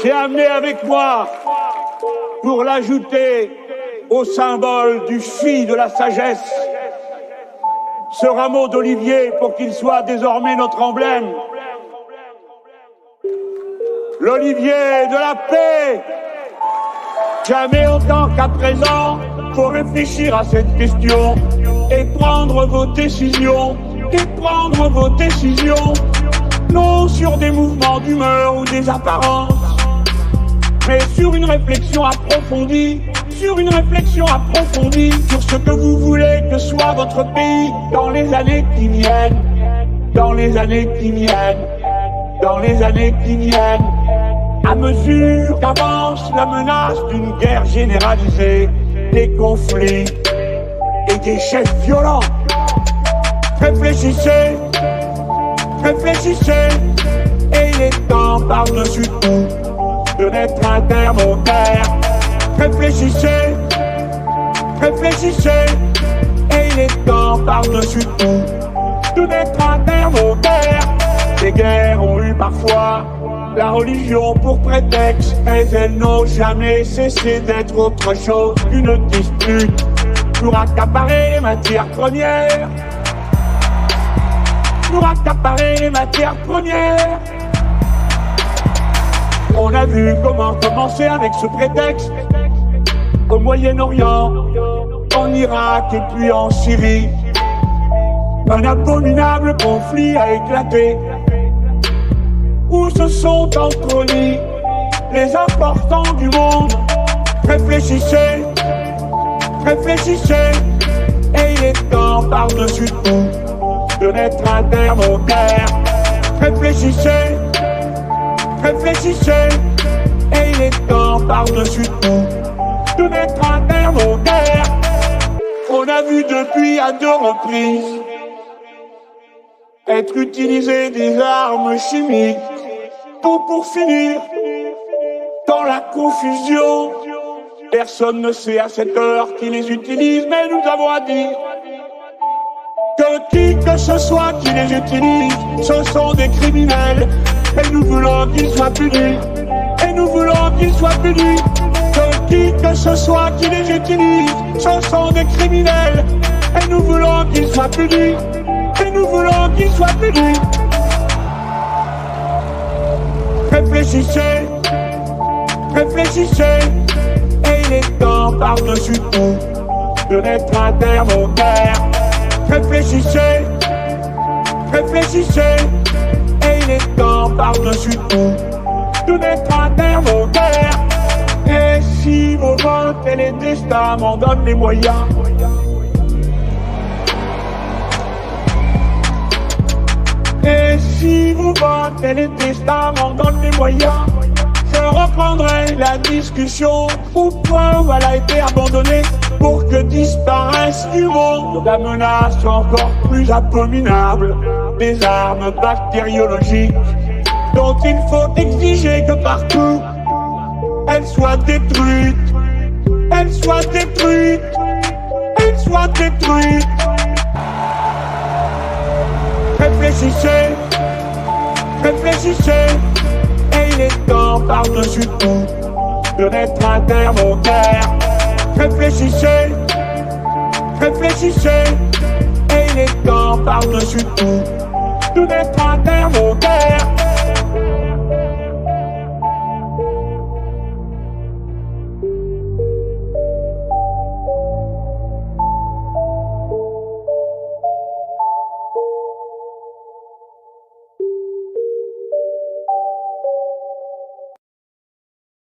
J'ai amené avec moi, pour l'ajouter au symbole du fi de la sagesse, ce rameau d'olivier pour qu'il soit désormais notre emblème. L'olivier de la paix. Jamais autant qu'à présent, faut réfléchir à cette question et prendre vos décisions, non sur des mouvements d'humeur ou des apparences, mais sur une réflexion approfondie, sur ce que vous voulez que soit votre pays dans les années qui viennent, à mesure qu'avance la menace d'une guerre généralisée, des conflits et des chefs violents. Réfléchissez, et il est temps par-dessus tout de n'être un thermomètre. Réfléchissez, et il est temps par-dessus tout de n'être un thermomètre. Les guerres ont eu parfois la religion pour prétexte, mais elles n'ont jamais cessé d'être autre chose qu'une dispute pour accaparer les matières premières. On a vu comment commencer avec ce prétexte au Moyen-Orient, en Irak et puis en Syrie. Un abominable conflit a éclaté où se sont entrelis les importants du monde. Réfléchissez, et il est temps par-dessus tout de n'être un thermomètre. Réfléchissez, et il est temps par-dessus tout de n'être un thermomètre. On a vu depuis à 2 reprises être utilisées des armes chimiques, tout pour finir dans la confusion. Personne ne sait à cette heure qui les utilise, mais nous avons à dire que qui que ce soit qui les utilise, ce sont des criminels, et nous voulons qu'ils soient punis, que qui que ce soit qui les utilise, ce sont des criminels, et nous voulons qu'ils soient punis, Réfléchissez, et il est temps par-dessus tout de n'être un thermomètre. Réfléchissez, et il est temps par-dessus tout de n'être un thermomètre. Et si vos votes et les destins m'en donnent les moyens, je reprendrai la discussion au point où elle a été abandonnée pour que disparaisse du monde la menace encore plus abominable des armes bactériologiques, dont il faut exiger que partout elles soient détruites. Réfléchissez, et il est temps par-dessus tout de n'être un thermomètre. Réfléchissez, et il est temps par-dessus tout de n'être un thermomètre.